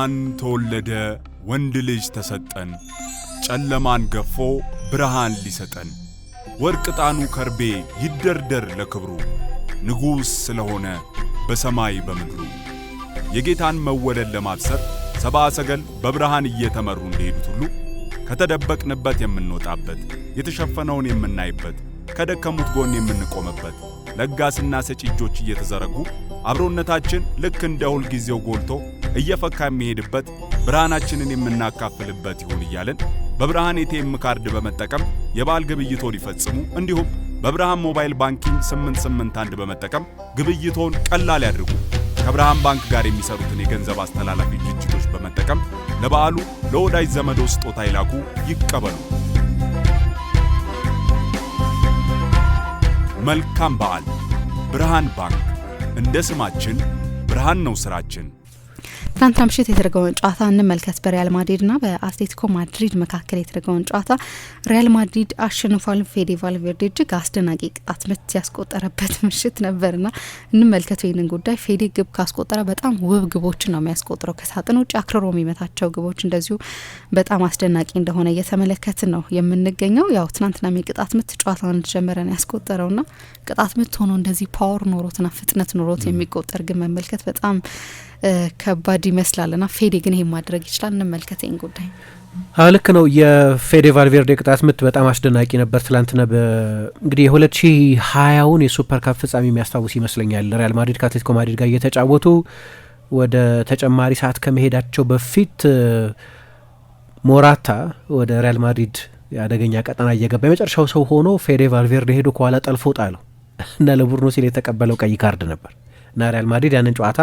ሕፃን ተወለደ ወንድ ልጅ ተሰጠን ጨለማን ገፎ ብርሃን ሊሰጠን ወርቅ ጣኑ ከርቤ ይደርደር ለክብሩ ንጉሥ ስለሆነ በሰማይ በምድሩ የጌታን መወለድ ለማብሰር ሰብአ ሰገል በብርሃን እየተመሩ እንደሄዱት ሁሉ ከተደበቅንበት የምንወጣበት የተሸፈነውን የምናይበት ከደከሙት ጎን የምንቆምበት ለጋስና ሰጪ እጆች እየተዘረጉ አብሮነታችን ልክ እንደ ሁል ጊዜው ጎልቶ እየፈካ የሚሄድበት ብርሃናችንን የምናካፍልበት ይሁን እያልን በብርሃን ኤቲኤም ካርድ በመጠቀም የበዓል ግብይቶን ይፈጽሙ። እንዲሁም በብርሃን ሞባይል ባንኪንግ 881 በመጠቀም ግብይቶን ቀላል ያድርጉ። ከብርሃን ባንክ ጋር የሚሰሩትን የገንዘብ አስተላላፊ ድርጅቶች በመጠቀም ለበዓሉ ለወዳጅ ዘመዶ ስጦታ ይላኩ፣ ይቀበሉ። መልካም በዓል። ብርሃን ባንክ። እንደ ስማችን ብርሃን ነው ስራችን። ትናንት ምሽት የተደረገውን ጨዋታ እንመልከት። በሪያል ማድሪድና በአትሌቲኮ ማድሪድ መካከል የተደረገውን ጨዋታ ሪያል ማድሪድ አሸንፏል። ፌዴ ቫልቬርዴ እጅግ አስደናቂ ቅጣት ምት ያስቆጠረበት ምሽት ነበርና እንመልከተው ይህንን ጉዳይ። ፌዴ ግብ ካስቆጠረ በጣም ውብ ግቦችን ነው የሚያስቆጥረው። ከሳጥን ውጭ አክርሮ የሚመታቸው ግቦች እንደዚሁ በጣም አስደናቂ እንደሆነ እየተመለከትን ነው የምንገኘው። ያው ትናንትና የቅጣት ምት ጨዋታውን እንደጀመረን ያስቆጠረውና ቅጣት ምት ሆኖ እንደዚህ ፓወር ኖሮትና ፍጥነት ኖሮት የሚቆጠር ግን መመልከት በጣም ከባድ ይመስላልና ፌዴ ግን ይሄን ማድረግ ይችላል። እንመልከተኝ ጉዳይ ልክ ነው። የፌዴ ቫልቬርዴ ቅጣት ምት በጣም አስደናቂ ነበር። ትላንትና እንግዲህ የ2020ውን የሱፐር ካፕ ፍጻሜ የሚያስታውስ ይመስለኛል። ሪያል ማድሪድ ከአትሌቲኮ ማድሪድ ጋር እየተጫወቱ ወደ ተጨማሪ ሰዓት ከመሄዳቸው በፊት ሞራታ ወደ ሪያል ማድሪድ የአደገኛ ቀጠና እየገባ የመጨረሻው ሰው ሆኖ ፌዴ ቫልቬርዴ ሄዶ ከኋላ ጠልፎ ጣለው እና ለቡድኑ ሲል የተቀበለው ቀይ ካርድ ነበር እና ሪያል ማድሪድ ያንን ጨዋታ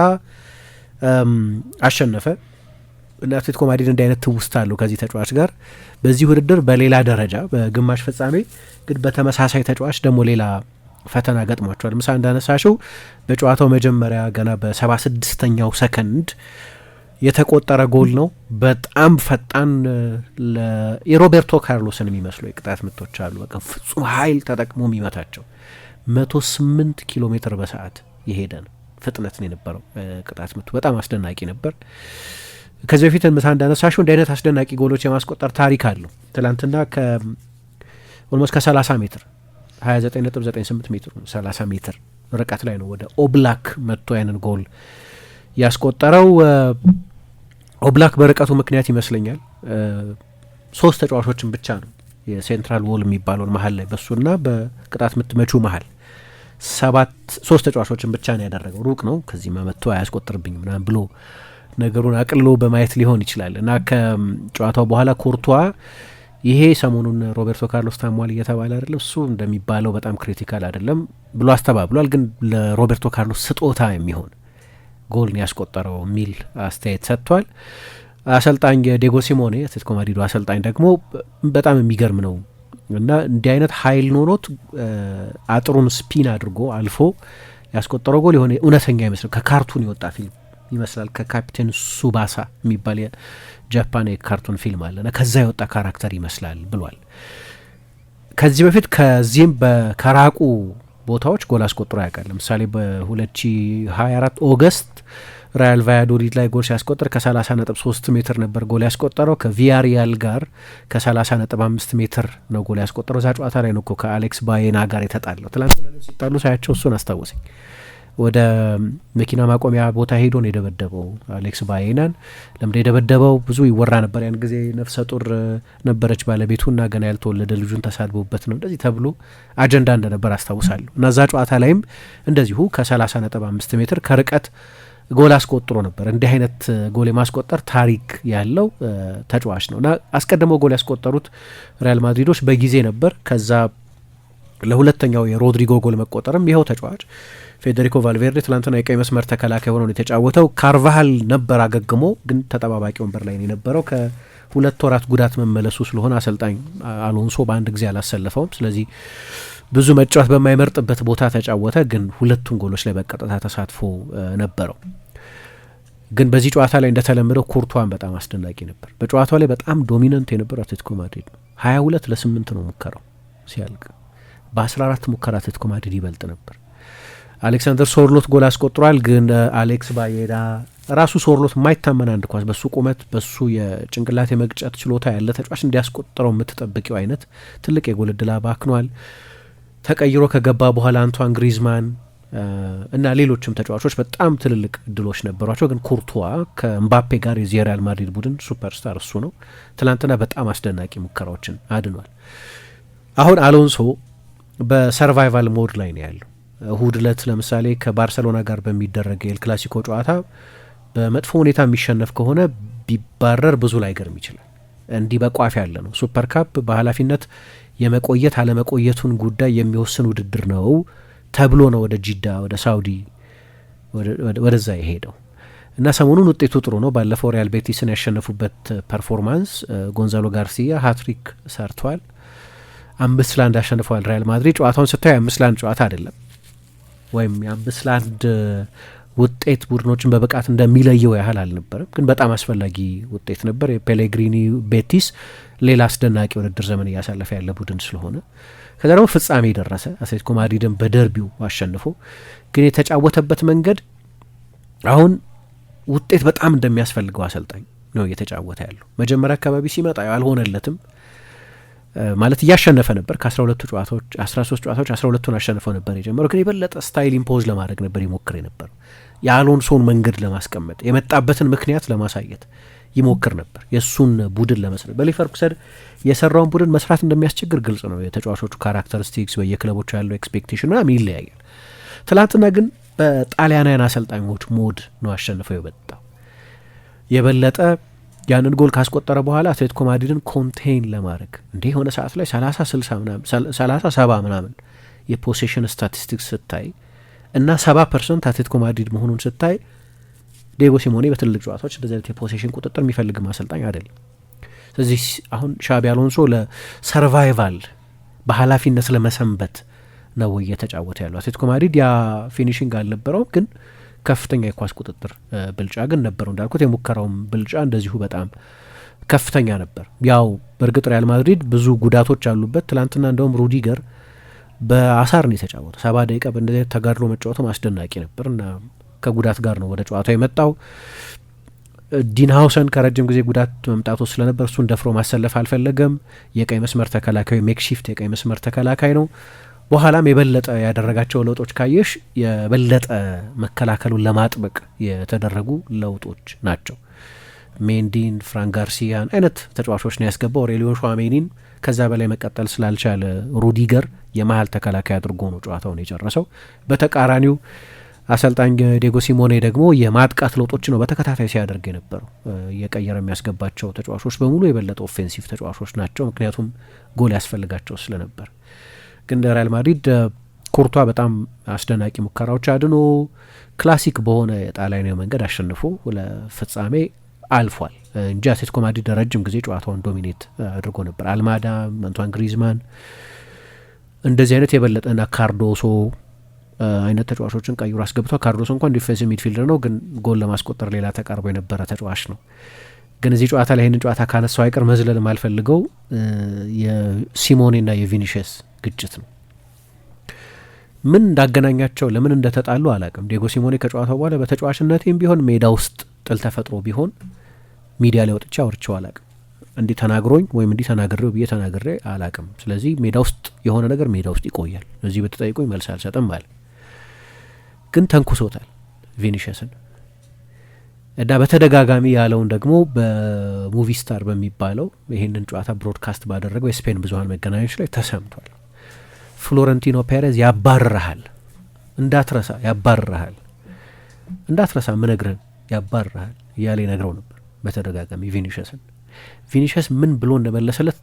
አሸነፈ። እና አትሌቲኮ ማድሪድ እንዲህ አይነት ትውስታ አለው ከዚህ ተጫዋች ጋር በዚህ ውድድር በሌላ ደረጃ በግማሽ ፍጻሜ ግን በተመሳሳይ ተጫዋች ደግሞ ሌላ ፈተና ገጥሟቸዋል። ምሳ እንዳነሳሽው በጨዋታው መጀመሪያ ገና በ76ኛው ሰከንድ የተቆጠረ ጎል ነው። በጣም ፈጣን የሮቤርቶ ካርሎስን የሚመስሉ የቅጣት ምቶች አሉ። በቃ ፍጹም ኃይል ተጠቅሞ የሚመታቸው 108 ኪሎ ሜትር በሰዓት የሄደ ነው ፍጥነት ነው የነበረው ቅጣት ምቱ። በጣም አስደናቂ ነበር። ከዚህ በፊት ምሳ እንዳነሳሽው እንዲህ አይነት አስደናቂ ጎሎች የማስቆጠር ታሪክ አለው። ትላንትና ኦልሞስት ከ30 ሜትር 29.98 ሜትር 30 ሜትር ርቀት ላይ ነው ወደ ኦብላክ መጥቶ ያንን ጎል ያስቆጠረው። ኦብላክ በርቀቱ ምክንያት ይመስለኛል 3 ተጫዋቾችን ብቻ ነው የሴንትራል ዎል የሚባለውን መሀል ላይ በሱና በቅጣት ምት መቹ መሀል 3 ተጫዋቾችን ብቻ ነው ያደረገው። ሩቅ ነው ከዚህ መጥቶ አያስቆጥርብኝ ምናምን ብሎ ነገሩን አቅልሎ በማየት ሊሆን ይችላል። እና ከጨዋታው በኋላ ኮርቷ ይሄ ሰሞኑን ሮቤርቶ ካርሎስ ታሟል እየተባለ አይደለም እሱ እንደሚባለው በጣም ክሪቲካል አይደለም ብሎ አስተባብሏል። ግን ለሮቤርቶ ካርሎስ ስጦታ የሚሆን ጎል ነው ያስቆጠረው የሚል አስተያየት ሰጥቷል። አሰልጣኝ ዲየጎ ሲሞኔ አትሌቲኮ ማድሪዱ አሰልጣኝ ደግሞ በጣም የሚገርም ነው እና እንዲህ አይነት ኃይል ኖሮት አጥሩን ስፒን አድርጎ አልፎ ያስቆጠረው ጎል የሆነ እውነተኛ ይመስላል። ከካርቱን የወጣ ፊልም ይመስላል። ከካፕቴን ሱባሳ የሚባል የጃፓን የካርቱን ፊልም አለና ከዛ የወጣ ካራክተር ይመስላል ብሏል። ከዚህ በፊት ከዚህም ከራቁ ቦታዎች ጎል አስቆጥሮ ያውቃል። ለምሳሌ በ2024 ኦገስት ሪያል ቫያዶሊድ ላይ ጎል ሲያስቆጥር ከ30.3 ሜትር ነበር ጎል ያስቆጠረው። ከቪያሪያል ጋር ከ30.5 ሜትር ነው ጎል ያስቆጠረው። እዛ ጨዋታ ላይ ነው ከአሌክስ ባዬና ጋር የተጣለው። ትላንትና ሲጣሉ ሳያቸው እሱን አስታወሰኝ። ወደ መኪና ማቆሚያ ቦታ ሄዶ ነው የደበደበው አሌክስ ባዬናን። ለምን የደበደበው ብዙ ይወራ ነበር። ያን ጊዜ ነፍሰ ጡር ነበረች ባለቤቱና ገና ያልተወለደ ልጁን ተሳድቦበት ነው እንደዚህ ተብሎ አጀንዳ እንደነበር አስታውሳለሁ። እና እዛ ጨዋታ ላይም እንደዚሁ ከ30.5 ሜትር ከርቀት ጎል አስቆጥሮ ነበር። እንዲህ አይነት ጎል የማስቆጠር ታሪክ ያለው ተጫዋች ነው እና አስቀድመው ጎል ያስቆጠሩት ሪያል ማድሪዶች በጊዜ ነበር። ከዛ ለሁለተኛው የሮድሪጎ ጎል መቆጠርም ይኸው ተጫዋች ፌዴሪኮ ቫልቬርዴ ትላንትና የቀይ መስመር ተከላካይ ሆኖ ነው የተጫወተው። ካርቫሃል ነበር አገግሞ ግን ተጠባባቂ ወንበር ላይ ነው የነበረው። ከ2 ወራት ጉዳት መመለሱ ስለሆነ አሰልጣኝ አሎንሶ በአንድ ጊዜ አላሰለፈውም። ስለዚህ ብዙ መጫወት በማይመርጥበት ቦታ ተጫወተ። ግን ሁለቱም ጎሎች ላይ በቀጥታ ተሳትፎ ነበረው። ግን በዚህ ጨዋታ ላይ እንደተለመደው ኩርቷን በጣም አስደናቂ ነበር። በጨዋታው ላይ በጣም ዶሚናንት የነበረው አትሌቲኮ ማድሪድ ነው። 22-8 ነው ሙከራው ሲያልቅ። በ14 ሙከራ አትሌቲኮ ማድሪድ ይበልጥ ነበር። አሌክሳንደር ሶርሎት ጎል አስቆጥሯል። ግን አሌክስ ባየዳ ራሱ ሶርሎት የማይታመን አንድ ኳስ በሱ ቁመት በሱ የጭንቅላት የመግጨት ችሎታ ያለ ተጫዋች እንዲያስቆጥረው የምትጠብቂው አይነት ትልቅ የጎል እድል አባክኗል። ተቀይሮ ከገባ በኋላ አንቷን ግሪዝማን እና ሌሎችም ተጫዋቾች በጣም ትልልቅ እድሎች ነበሯቸው። ግን ኩርቱዋ ከኤምባፔ ጋር የዚህ የሪያል ማድሪድ ቡድን ሱፐርስታር እሱ ነው። ትላንትና በጣም አስደናቂ ሙከራዎችን አድኗል። አሁን አሎንሶ በሰርቫይቫል ሞድ ላይ ነው ያለው። እሁድ እለት ለምሳሌ ከባርሰሎና ጋር በሚደረግ የኤል ክላሲኮ ጨዋታ በመጥፎ ሁኔታ የሚሸነፍ ከሆነ ቢባረር ብዙ ላይገርም ይችላል። እንዲህ በቋፍ ያለ ነው። ሱፐር ካፕ በኃላፊነት የመቆየት አለመቆየቱን ጉዳይ የሚወስን ውድድር ነው ተብሎ ነው ወደ ጂዳ ወደ ሳውዲ ወደዛ የሄደው እና ሰሞኑን ውጤቱ ጥሩ ነው። ባለፈው ሪያል ቤቲስን ያሸነፉበት ፐርፎርማንስ ጎንዛሎ ጋርሲያ ሃትሪክ ሰርቷል። 5-1 አሸንፈዋል ሪያል ማድሪድ። ጨዋታውን ስታዩ 5-1 ጨዋታ አይደለም ወይም የ5-1 ውጤት ቡድኖችን በብቃት እንደሚለየው ያህል አልነበረም፣ ግን በጣም አስፈላጊ ውጤት ነበር። የፔሌግሪኒ ቤቲስ ሌላ አስደናቂ ውድድር ዘመን እያሳለፈ ያለ ቡድን ስለሆነ ከዛ ደግሞ ፍጻሜ ደረሰ። አትሌቲኮ ማድሪድን በደርቢው አሸንፎ ግን የተጫወተበት መንገድ አሁን ውጤት በጣም እንደሚያስፈልገው አሰልጣኝ ነው እየተጫወተ ያለው። መጀመሪያ አካባቢ ሲመጣ አልሆነለትም ማለት እያሸነፈ ነበር። ከ12 ጨዋታዎች 13 ጨዋታዎች 12ቱን አሸንፈው ነበር የጀመረው። ግን የበለጠ ስታይል ኢምፖዝ ለማድረግ ነበር ይሞክር ነበር። የአሎንሶን መንገድ ለማስቀመጥ የመጣበትን ምክንያት ለማሳየት ይሞክር ነበር። የእሱን ቡድን ለመስራት በሊቨርፑል የሰራውን ቡድን መስራት እንደሚያስቸግር ግልጽ ነው። የተጫዋቾቹ ካራክተሪስቲክስ በየክለቦች ያለው ኤክስፔክቴሽን ምናምን ይለያያል። ትላንትና ግን በጣሊያናውያን አሰልጣኞች ሞድ ነው አሸንፈው የመጣው። የበለጠ ያንን ጎል ካስቆጠረ በኋላ አትሌቲኮ ማድሪድን ኮንቴይን ለማድረግ እንዲህ የሆነ ሰዓት ላይ 30-70 ምናምን የፖሴሽን ስታቲስቲክስ ስታይ እና 70% አትሌቲኮ ማድሪድ መሆኑን ስታይ ዲየጎ ሲሞኔ በትልቅ ጨዋታዎች እንደዚህ አይነት የፖሴሽን ቁጥጥር የሚፈልግ አሰልጣኝ አይደለም። ስለዚህ አሁን ሻቢ አሎንሶ ለሰርቫይቫል በኃላፊነት ለመሰንበት ነው እየተጫወተ ያለው። አትሌቲኮ ማድሪድ ያ ፊኒሽንግ አልነበረውም፣ ግን ከፍተኛ የኳስ ቁጥጥር ብልጫ ግን ነበረው። እንዳልኩት የሙከራውም ብልጫ እንደዚሁ በጣም ከፍተኛ ነበር። ያው በእርግጥ ሪያል ማድሪድ ብዙ ጉዳቶች አሉበት። ትላንትና እንደውም ሩዲገር በአሳር ነው የተጫወተው። 70 ደቂቃ በእንደዚህ ተጋድሎ መጫወቱም አስደናቂ ነበር እና ከጉዳት ጋር ነው ወደ ጨዋታው የመጣው። ዲን ሀውሰን ከረጅም ጊዜ ጉዳት መምጣቱ ስለነበር እሱን ደፍሮ ማሰለፍ አልፈለገም። የቀይ መስመር ተከላካዩ ሜክሺፍት የቀይ መስመር ተከላካይ ነው። በኋላም የበለጠ ያደረጋቸው ለውጦች ካየሽ የበለጠ መከላከሉን ለማጥበቅ የተደረጉ ለውጦች ናቸው። ሜንዲን፣ ፍራን ጋርሲያን አይነት ተጫዋቾች ነው ያስገባው። ኦሬሊዮ ሹዋሜኒን ከዛ በላይ መቀጠል ስላልቻለ ሩዲገር የመሀል ተከላካይ አድርጎ ነው ጨዋታውን የጨረሰው። በተቃራኒው አሰልጣኝ ዲየጎ ሲሞኔ ደግሞ የማጥቃት ለውጦች ነው በተከታታይ ሲያደርግ የነበረው። እየቀየረ የሚያስገባቸው ተጫዋቾች በሙሉ የበለጠ ኦፌንሲቭ ተጫዋቾች ናቸው፣ ምክንያቱም ጎል ያስፈልጋቸው ስለነበር። ግን ሪያል ማድሪድ ኩርቷ በጣም አስደናቂ ሙከራዎች አድኖ ክላሲክ በሆነ የጣሊያናዊ መንገድ አሸንፎ ለፍጻሜ አልፏል እንጂ አትሌቲኮ ማድሪድ ረጅም ጊዜ ጨዋታውን ዶሚኔት አድርጎ ነበር። አልማዳ፣ አንቷን ግሪዝማን እንደዚህ አይነት የበለጠና ካርዶሶ አይነት ተጫዋቾችን ቀይሮ አስገብቷል። ካርዶሶ እንኳን ዲፌንሲቭ ሚድፊልደር ነው፣ ግን ጎል ለማስቆጠር ሌላ ተቃርቦ የነበረ ተጫዋች ነው። ግን እዚህ ጨዋታ ላይ ይህንን ጨዋታ ካነሳው አይቀር መዝለል የማልፈልገው የሲሞኔና የቪኒሽስ ግጭት ነው። ምን እንዳገናኛቸው ለምን እንደተጣሉ አላቅም። ዲየጎ ሲሞኔ ከጨዋታው በኋላ በተጫዋችነቴም ቢሆን ሜዳ ውስጥ ጥል ተፈጥሮ ቢሆን ሚዲያ ላይ ወጥቼ አውርቼው አላቅም። እንዲህ ተናግሮኝ ወይም እንዲህ ተናግሬው ብዬ ተናግሬ አላቅም። ስለዚህ ሜዳ ውስጥ የሆነ ነገር ሜዳ ውስጥ ይቆያል። እዚህ በተጠይቆኝ መልስ አልሰጥም አለ። ግን ተንኩሶታል ቪኒሽስን እና በተደጋጋሚ ያለውን ደግሞ በሙቪ ስታር በሚባለው ይህንን ጨዋታ ብሮድካስት ባደረገው የስፔን ብዙሀን መገናኛዎች ላይ ተሰምቷል። ፍሎረንቲኖ ፔሬዝ ያባርረሃል፣ እንዳትረሳ ያባርረሃል፣ እንዳትረሳ ምነግርህን ያባርረሃል እያለ ይነግረው ነበር በተደጋጋሚ ቪኒሽስን። ቪኒሽስ ምን ብሎ እንደመለሰለት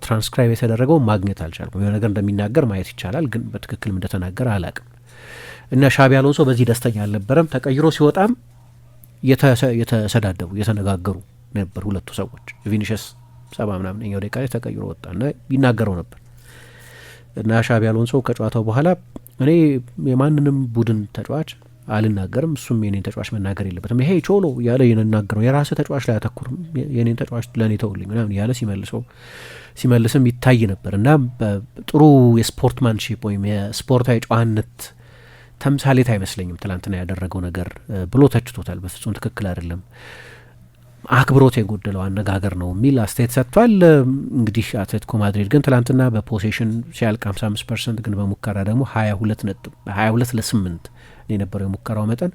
ትራንስክራይብ የተደረገው ማግኘት አልቻልኩም። የሆነ ነገር እንደሚናገር ማየት ይቻላል፣ ግን በትክክል እንደተናገረ አላቅም። እና ሻቢ አሎንሶ በዚህ ደስተኛ አልነበረም። ተቀይሮ ሲወጣም የተሰዳደቡ የተነጋገሩ ነበር ሁለቱ ሰዎች። ቪኒሽስ 70 ምናምንኛው ደቂቃ ላይ ተቀይሮ ወጣ እና ይናገረው ነበር። እና ሻቢ አሎንሶ ከጨዋታው በኋላ እኔ የማንንም ቡድን ተጫዋች አልናገርም፣ እሱም የኔን ተጫዋች መናገር የለበትም፣ ይሄ ቾሎ እያለ የናገረው የራስ ተጫዋች ላይ አተኩርም፣ የኔን ተጫዋች ለእኔ ተውልኝ ምናምን እያለ ሲመልስም ይታይ ነበር። እና ጥሩ የስፖርትማንሺፕ ወይም የስፖርታዊ ጨዋነት ተምሳሌት አይመስለኝም ትላንትና ያደረገው ነገር ብሎ ተችቶታል። በፍጹም ትክክል አይደለም፣ አክብሮት የጎደለው አነጋገር ነው የሚል አስተያየት ሰጥቷል። እንግዲህ አትሌቲኮ ማድሪድ ግን ትላንትና በፖሴሽን ሲያልቅ 55% ግን በሙከራ ደግሞ 22 ለ8 የነበረው የሙከራው መጠን።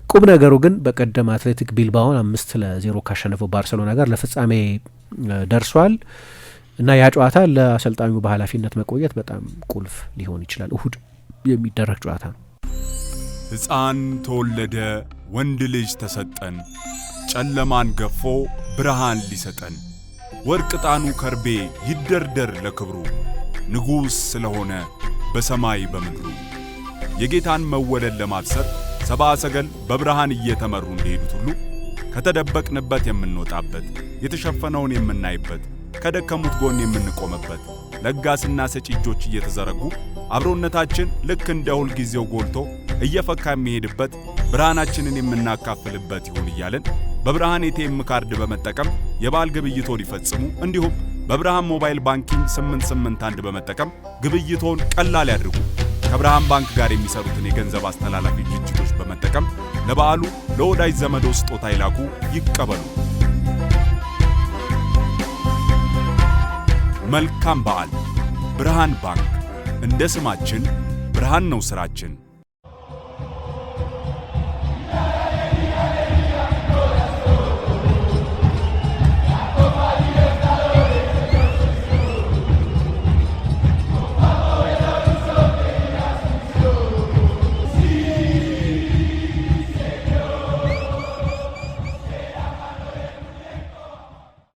ቁም ነገሩ ግን በቀደም አትሌቲክ ቢልባውን 5-0 ካሸነፈው ባርሰሎና ጋር ለፍጻሜ ደርሷል እና ያ ጨዋታ ለአሰልጣኙ በኃላፊነት መቆየት በጣም ቁልፍ ሊሆን ይችላል። እሁድ የሚደረግ ጨዋታ ነው። ሕፃን ተወለደ፣ ወንድ ልጅ ተሰጠን፣ ጨለማን ገፎ ብርሃን ሊሰጠን፣ ወርቅ ዕጣኑ ከርቤ ይደርደር ለክብሩ፣ ንጉሥ ስለሆነ በሰማይ በምድሩ። የጌታን መወለድ ለማብሰር ሰብአ ሰገል በብርሃን እየተመሩ እንደሄዱት ሁሉ ከተደበቅንበት የምንወጣበት፣ የተሸፈነውን የምናይበት፣ ከደከሙት ጎን የምንቆምበት፣ ለጋስና ሰጪ እጆች እየተዘረጉ አብሮነታችን ልክ እንደ ሁል ጊዜው ጎልቶ እየፈካ የሚሄድበት፣ ብርሃናችንን የምናካፍልበት ይሁን እያለን በብርሃን ኤቲኤም ካርድ በመጠቀም የበዓል ግብይቶን ይፈጽሙ። እንዲሁም በብርሃን ሞባይል ባንኪንግ 881 በመጠቀም ግብይቶን ቀላል ያድርጉ። ከብርሃን ባንክ ጋር የሚሰሩትን የገንዘብ አስተላላፊ ድርጅቶች በመጠቀም ለበዓሉ ለወዳጅ ዘመዶ ስጦታ ይላኩ፣ ይቀበሉ። መልካም በዓል። ብርሃን ባንክ። እንደ ስማችን ብርሃን ነው ስራችን።